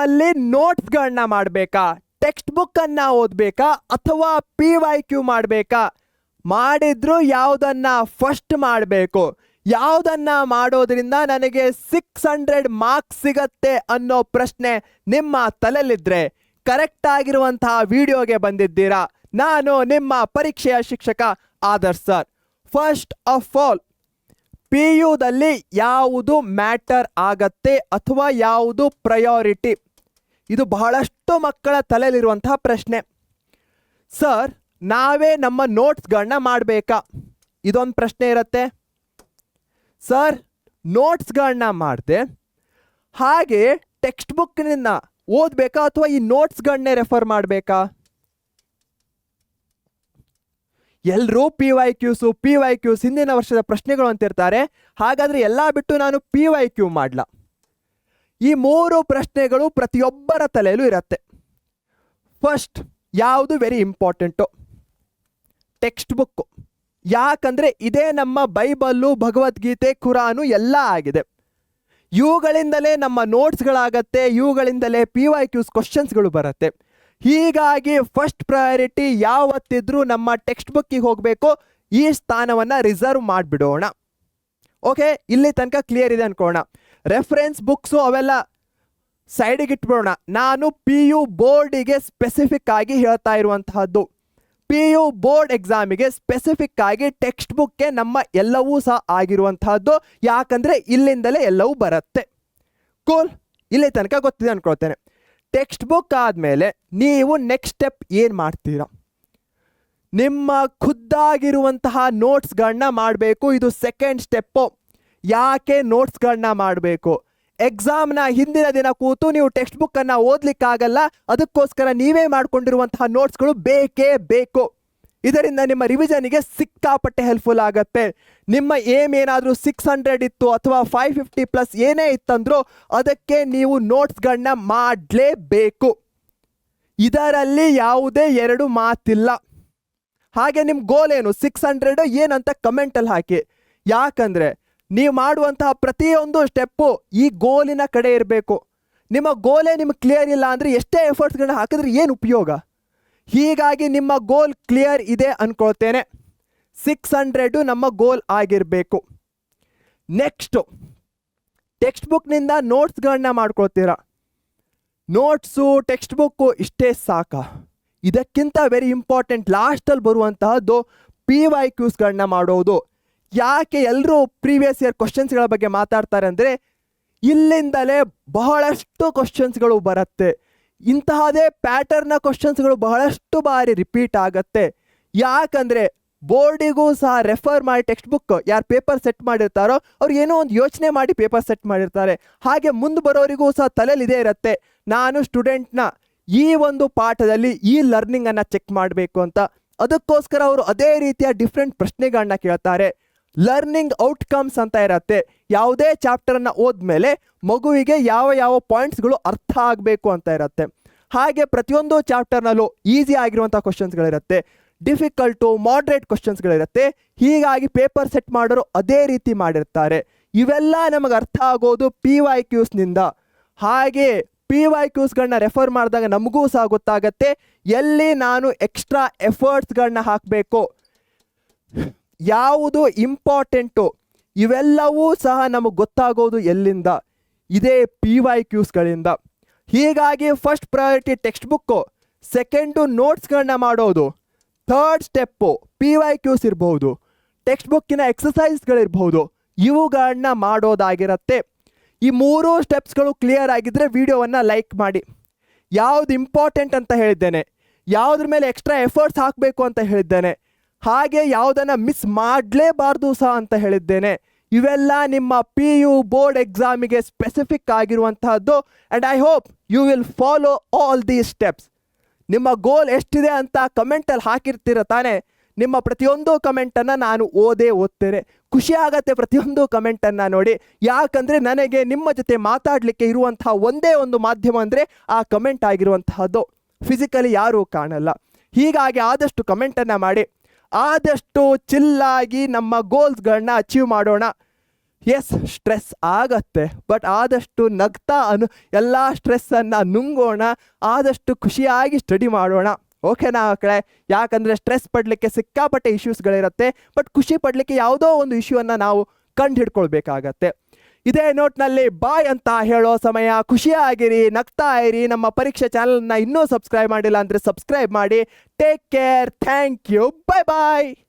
ಅಲ್ಲಿ ನೋಟ್ಸ್ಗಳನ್ನ ಮಾಡಬೇಕಾ, ಟೆಕ್ಸ್ಟ್ ಬುಕ್ಕನ್ನು ಓದಬೇಕಾ ಅಥವಾ PYQ ಮಾಡಬೇಕಾ, ಮಾಡಿದ್ರು ಯಾವುದನ್ನು ಫಸ್ಟ್ ಮಾಡಬೇಕು, ಯಾವುದನ್ನು ಮಾಡೋದ್ರಿಂದ ನನಗೆ 600 ಮಾರ್ಕ್ಸ್ ಸಿಗತ್ತೆ ಅನ್ನೋ ಪ್ರಶ್ನೆ ನಿಮ್ಮ ತಲೆಯಲ್ಲಿದ್ದರೆ ಕರೆಕ್ಟ್ ಆಗಿರುವಂತಹ ವಿಡಿಯೋಗೆ ಬಂದಿದ್ದೀರಾ. ನಾನು ನಿಮ್ಮ ಪರೀಕ್ಷೆಯ ಶಿಕ್ಷಕ Adarsh sir. First of all, PUದಲ್ಲಿ ಯಾವುದು ಮ್ಯಾಟರ್ ಆಗತ್ತೆ ಅಥವಾ ಯಾವುದು ಪ್ರಯಾರಿಟಿ, ಇದು ಬಹಳಷ್ಟು ಮಕ್ಕಳ ತಲೆಯಲ್ಲಿರುವಂತಹ ಪ್ರಶ್ನೆ. ಸರ್, ನಾವೇ ನಮ್ಮ ನೋಟ್ಸ್ಗಳನ್ನ ಮಾಡಬೇಕಾ, ಇದೊಂದು ಪ್ರಶ್ನೆ ಇರುತ್ತೆ. ಸರ್, ನೋಟ್ಸ್ಗಳನ್ನ ಮಾಡಿದೆ ಹಾಗೆ ಟೆಕ್ಸ್ಟ್ ಬುಕ್ನಿಂದ ಓದಬೇಕಾ ಅಥವಾ ಈ ನೋಟ್ಸ್ಗಳನ್ನೇ ರೆಫರ್ ಮಾಡಬೇಕಾ? ಎಲ್ಲರೂ PYQs ಹಿಂದಿನ ವರ್ಷದ ಪ್ರಶ್ನೆಗಳು ಅಂತಿರ್ತಾರೆ. ಹಾಗಾದರೆ ಎಲ್ಲ ಬಿಟ್ಟು ನಾನು PYQ ಮಾಡಲ? ಈ 3 ಪ್ರಶ್ನೆಗಳು ಪ್ರತಿಯೊಬ್ಬರ ತಲೆಯಲ್ಲೂ ಇರುತ್ತೆ. ಫಸ್ಟ್, ಯಾವುದು ವೆರಿ ಇಂಪಾರ್ಟೆಂಟು? Text book. ಯಾಕಂದರೆ ಇದೇ ನಮ್ಮ ಬೈಬಲ್ಲು, ಭಗವದ್ಗೀತೆ, ಕುರಾನು ಎಲ್ಲ ಆಗಿದೆ. ಇವುಗಳಿಂದಲೇ ನಮ್ಮ ನೋಟ್ಸ್ಗಳಾಗತ್ತೆ, ಇವುಗಳಿಂದಲೇ PYQs ಕ್ವಶನ್ಸ್ಗಳು ಬರುತ್ತೆ. ಹೀಗಾಗಿ ಫಸ್ಟ್ ಪ್ರಯಾರಿಟಿ ಯಾವತ್ತಿದ್ರೂ ನಮ್ಮ ಟೆಕ್ಸ್ಟ್ ಬುಕ್ಕಿಗೆ ಹೋಗಬೇಕು. ಈ ಸ್ಥಾನವನ್ನು ರಿಸರ್ವ್ ಮಾಡಿಬಿಡೋಣ. ಓಕೆ, ಇಲ್ಲಿ ತನಕ ಕ್ಲಿಯರ್ ಇದೆ ಅನ್ಕೋಣ. ರೆಫರೆನ್ಸ್ ಬುಕ್ಸು ಅವೆಲ್ಲ ಸೈಡಿಗೆ ಇಟ್ಬಿಡೋಣ. ನಾನು PU ಬೋರ್ಡಿಗೆ ಸ್ಪೆಸಿಫಿಕ್ ಆಗಿ ಹೇಳ್ತಾ ಇರುವಂತಹದ್ದು. PU ಬೋರ್ಡ್ ಎಕ್ಸಾಮಿಗೆ ಸ್ಪೆಸಿಫಿಕ್ ಆಗಿ ಟೆಕ್ಸ್ಟ್ ಬುಕ್ಗೆ ನಮ್ಮ ಎಲ್ಲವೂ ಸಹ ಆಗಿರುವಂತಹದ್ದು. ಯಾಕಂದರೆ ಇಲ್ಲಿಂದಲೇ ಎಲ್ಲವೂ ಬರುತ್ತೆ. ಕೂಲ್, ಇಲ್ಲಿ ತನಕ ಗೊತ್ತಿದೆ ಅನ್ಕೊಳ್ತೇನೆ. ಟೆಕ್ಸ್ಟ್ ಬುಕ್ ಆದಮೇಲೆ ನೀವು ನೆಕ್ಸ್ಟ್ ಸ್ಟೆಪ್ ಏನು ಮಾಡ್ತೀರಾ? ನಿಮ್ಮ ಖುದ್ದಾಗಿರುವಂತಹ ನೋಟ್ಸ್ಗಳನ್ನ ಮಾಡಬೇಕು. ಇದು ಸೆಕೆಂಡ್ ಸ್ಟೆಪ್ಪು. ಯಾಕೆ ನೋಟ್ಸ್ಗಳನ್ನ ಮಾಡಬೇಕು? ಎಕ್ಸಾಮ್ನ ಹಿಂದಿನ ದಿನ ಕೂತು ನೀವು ಟೆಕ್ಸ್ಟ್ ಬುಕ್ಕನ್ನು ಓದಲಿಕ್ಕಾಗಲ್ಲ. ಅದಕ್ಕೋಸ್ಕರ ನೀವೇ ಮಾಡಿಕೊಂಡಿರುವಂತಹ ನೋಟ್ಸ್ಗಳು ಬೇಕೇ ಬೇಕು. ಇದರಿಂದ ನಿಮ್ಮ ರಿವಿಷನಿಗೆ ಸಿಕ್ಕಾಪಟ್ಟೆ ಹೆಲ್ಪ್ಫುಲ್ ಆಗುತ್ತೆ. ನಿಮ್ಮ ಏಮ್ ಏನಾದರೂ 600 ಇತ್ತು ಅಥವಾ 550+ ಏನೇ ಇತ್ತಂದ್ರೂ ಅದಕ್ಕೆ ನೀವು ನೋಟ್ಸ್ಗಳನ್ನ ಮಾಡಲೇಬೇಕು. ಇದರಲ್ಲಿ ಯಾವುದೇ ಎರಡು ಮಾತಿಲ್ಲ. ಹಾಗೆ ನಿಮ್ಮ ಗೋಲ್ ಏನು, 600 ಏನಂತ ಕಮೆಂಟಲ್ಲಿ ಹಾಕಿ. ಯಾಕಂದರೆ ನೀವು ಮಾಡುವಂತಹ ಪ್ರತಿಯೊಂದು ಸ್ಟೆಪ್ಪು ಈ ಗೋಲಿನ ಕಡೆ ಇರಬೇಕು. ನಿಮ್ಮ ಗೋಲೇ ನಿಮ್ಗೆ ಕ್ಲಿಯರ್ ಇಲ್ಲ ಅಂದರೆ ಎಷ್ಟೇ ಎಫರ್ಟ್ಸ್ಗಳನ್ನ ಹಾಕಿದ್ರೆ ಏನು ಉಪಯೋಗ? ಹೀಗಾಗಿ ನಿಮ್ಮ ಗೋಲ್ ಕ್ಲಿಯರ್ ಇದೆ ಅಂದ್ಕೊಳ್ತೇನೆ. 600 ನಮ್ಮ ಗೋಲ್ ಆಗಿರಬೇಕು. ನೆಕ್ಸ್ಟು, ಟೆಕ್ಸ್ಟ್ ಬುಕ್ನಿಂದ ನೋಟ್ಸ್ಗಳನ್ನ ಮಾಡ್ಕೊಳ್ತೀರಾ. ನೋಟ್ಸು, ಟೆಕ್ಸ್ಟ್ ಬುಕ್ಕು ಇಷ್ಟೇ ಸಾಕಾ? ಇದಕ್ಕಿಂತ ವೆರಿ ಇಂಪಾರ್ಟೆಂಟ್ ಲಾಸ್ಟಲ್ಲಿ ಬರುವಂತಹದ್ದು PYQsಗಳನ್ನ ಮಾಡೋದು. ಯಾಕೆ ಎಲ್ಲರೂ ಪ್ರೀವಿಯಸ್ ಇಯರ್ ಕ್ವಶನ್ಸ್ಗಳ ಬಗ್ಗೆ ಮಾತಾಡ್ತಾರೆ ಅಂದರೆ ಇಲ್ಲಿಂದಲೇ ಬಹಳಷ್ಟು ಕ್ವಶನ್ಸ್ಗಳು ಬರುತ್ತೆ. ಇಂತಹದೇ ಪ್ಯಾಟರ್ನ ಕ್ವಶನ್ಸ್ಗಳು ಬಹಳಷ್ಟು ಬಾರಿ ರಿಪೀಟ್ ಆಗುತ್ತೆ. ಯಾಕಂದರೆ ಬೋರ್ಡಿಗೂ ಸಹ ರೆಫರ್ ಮಾಡಿ ಟೆಕ್ಸ್ಟ್ ಬುಕ್ ಯಾರು ಪೇಪರ್ ಸೆಟ್ ಮಾಡಿರ್ತಾರೋ ಅವ್ರು ಏನೋ ಒಂದು ಯೋಚನೆ ಮಾಡಿ ಪೇಪರ್ ಸೆಟ್ ಮಾಡಿರ್ತಾರೆ. ಹಾಗೆ ಮುಂದೆ ಬರೋರಿಗೂ ಸಹ ತಲೆಯಲ್ಲಿ ಇದೇ ಇರುತ್ತೆ, ನಾನು ಸ್ಟೂಡೆಂಟ್ನ ಈ ಒಂದು ಪಾಠದಲ್ಲಿ ಈ ಲರ್ನಿಂಗನ್ನು ಚೆಕ್ ಮಾಡಬೇಕು ಅಂತ. ಅದಕ್ಕೋಸ್ಕರ ಅವರು ಅದೇ ರೀತಿಯ ಡಿಫ್ರೆಂಟ್ ಪ್ರಶ್ನೆಗಳನ್ನ ಕೇಳ್ತಾರೆ. ಲರ್ನಿಂಗ್ ಔಟ್ಕಮ್ಸ್ ಅಂತ ಇರುತ್ತೆ. ಯಾವುದೇ ಚಾಪ್ಟರನ್ನು ಓದ್ಮೇಲೆ ಮಗುವಿಗೆ ಯಾವ ಯಾವ ಪಾಯಿಂಟ್ಸ್ಗಳು ಅರ್ಥ ಆಗಬೇಕು ಅಂತ ಇರುತ್ತೆ. ಹಾಗೆ ಪ್ರತಿಯೊಂದು ಚಾಪ್ಟರ್ನಲ್ಲೂ ಈಸಿ ಆಗಿರುವಂಥ ಕ್ವಶನ್ಸ್ಗಳಿರುತ್ತೆ, ಡಿಫಿಕಲ್ಟು, ಮಾಡ್ರೇಟ್ ಕ್ವಶನ್ಸ್ಗಳಿರುತ್ತೆ. ಹೀಗಾಗಿ ಪೇಪರ್ ಸೆಟ್ ಮಾಡೋರು ಅದೇ ರೀತಿ ಮಾಡಿರ್ತಾರೆ. ಇವೆಲ್ಲ ನಮಗೆ ಅರ್ಥ ಆಗೋದು PYQsನಿಂದ. ಹಾಗೆ PYQsಗಳನ್ನ ರೆಫರ್ ಮಾಡಿದಾಗ ನಮಗೂ ಸಹ ಗೊತ್ತಾಗತ್ತೆ ಎಲ್ಲಿ ನಾನು ಎಕ್ಸ್ಟ್ರಾ ಎಫರ್ಟ್ಸ್ಗಳನ್ನ ಹಾಕಬೇಕು, ಯಾವುದು ಇಂಪಾರ್ಟೆಂಟು, ಇವೆಲ್ಲವೂ ಸಹ ನಮಗೆ ಗೊತ್ತಾಗೋದು ಎಲ್ಲಿಂದ? ಇದೇ PYQsಗಳಿಂದ. ಹೀಗಾಗಿ first priority text book, second ನೋಟ್ಸ್ಗಳನ್ನ ಮಾಡೋದು, ಥರ್ಡ್ ಸ್ಟೆಪ್ಪು PYQs ಇರ್ಬೋದು, ಟೆಕ್ಸ್ಟ್ ಬುಕ್ಕಿನ ಎಕ್ಸಸೈಸ್ಗಳಿರ್ಬೋದು, ಇವುಗಳನ್ನ ಮಾಡೋದಾಗಿರುತ್ತೆ. ಈ 3 ಸ್ಟೆಪ್ಸ್ಗಳು ಕ್ಲಿಯರ್ ಆಗಿದ್ದರೆ ವಿಡಿಯೋವನ್ನು ಲೈಕ್ ಮಾಡಿ. ಯಾವುದು ಇಂಪಾರ್ಟೆಂಟ್ ಅಂತ ಹೇಳಿದ್ದೇನೆ, ಯಾವುದ್ರ ಮೇಲೆ ಎಕ್ಸ್ಟ್ರಾ ಎಫರ್ಟ್ಸ್ ಹಾಕಬೇಕು ಅಂತ ಹೇಳಿದ್ದೇನೆ, ಹಾಗೆ ಯಾವುದನ್ನು ಮಿಸ್ ಮಾಡಲೇಬಾರ್ದು ಸಹ ಅಂತ ಹೇಳಿದ್ದೇನೆ. ಇವೆಲ್ಲ ನಿಮ್ಮ PU ಬೋರ್ಡ್ ಎಕ್ಸಾಮಿಗೆ ಸ್ಪೆಸಿಫಿಕ್ ಆಗಿರುವಂತಹದ್ದು. And I hope you will follow all these steps. ನಿಮ್ಮ ಗೋಲ್ ಎಷ್ಟಿದೆ ಅಂತ ಕಮೆಂಟಲ್ಲಿ ಹಾಕಿರ್ತೀರ ತಾನೆ. ನಿಮ್ಮ ಪ್ರತಿಯೊಂದು ಕಮೆಂಟನ್ನು ನಾನು ಓದ್ತೇನೆ. ಖುಷಿ ಆಗತ್ತೆ ಪ್ರತಿಯೊಂದು ಕಮೆಂಟನ್ನು ನೋಡಿ. ಯಾಕಂದರೆ ನನಗೆ ನಿಮ್ಮ ಜೊತೆ ಮಾತಾಡಲಿಕ್ಕೆ ಇರುವಂತಹ ಒಂದೇ ಒಂದು ಮಾಧ್ಯಮ ಅಂದರೆ ಆ ಕಮೆಂಟ್ ಆಗಿರುವಂತಹದ್ದು. ಫಿಸಿಕಲಿ ಯಾರೂ ಕಾಣಲ್ಲ. ಹೀಗಾಗಿ ಆದಷ್ಟು ಕಮೆಂಟನ್ನು ಮಾಡಿ, ಆದಷ್ಟು ಚಿಲ್ಲಾಗಿ ನಮ್ಮ ಗೋಲ್ಸ್ಗಳನ್ನ ಅಚೀವ್ ಮಾಡೋಣ. ಎಸ್, ಸ್ಟ್ರೆಸ್ ಆಗತ್ತೆ, ಬಟ್ ಆದಷ್ಟು ನಗ್ತಾ ಎಲ್ಲ ಸ್ಟ್ರೆಸ್ಸನ್ನು ನುಂಗೋಣ, ಆದಷ್ಟು ಖುಷಿಯಾಗಿ ಸ್ಟಡಿ ಮಾಡೋಣ. ಓಕೆನಾ ಮಕ್ಕಳೇ? ಯಾಕಂದರೆ ಸ್ಟ್ರೆಸ್ ಪಡಲಿಕ್ಕೆ ಸಿಕ್ಕಾಪಟ್ಟೆ ಇಶ್ಯೂಸ್ಗಳಿರುತ್ತೆ, ಬಟ್ ಖುಷಿ ಪಡಲಿಕ್ಕೆ ಯಾವುದೋ ಒಂದು ಇಶ್ಯೂವನ್ನು ನಾವು ಕಂಡು ಹಿಡ್ಕೊಳ್ಬೇಕಾಗತ್ತೆ. ಇದೇ ನೋಟ್ನಲ್ಲಿ ಬಾಯ್ ಅಂತ ಹೇಳೋ ಸಮಯ. ಖುಷಿಯಾಗಿರಿ, ನಗ್ತಾ ಇರಿ. ನಮ್ಮ ಪರೀಕ್ಷೆ ಚಾನಲ್ನ ಇನ್ನೂ ಸಬ್ಸ್ಕ್ರೈಬ್ ಮಾಡಿಲ್ಲ ಅಂದರೆ ಸಬ್ಸ್ಕ್ರೈಬ್ ಮಾಡಿ. Take care, thank you, bye bye.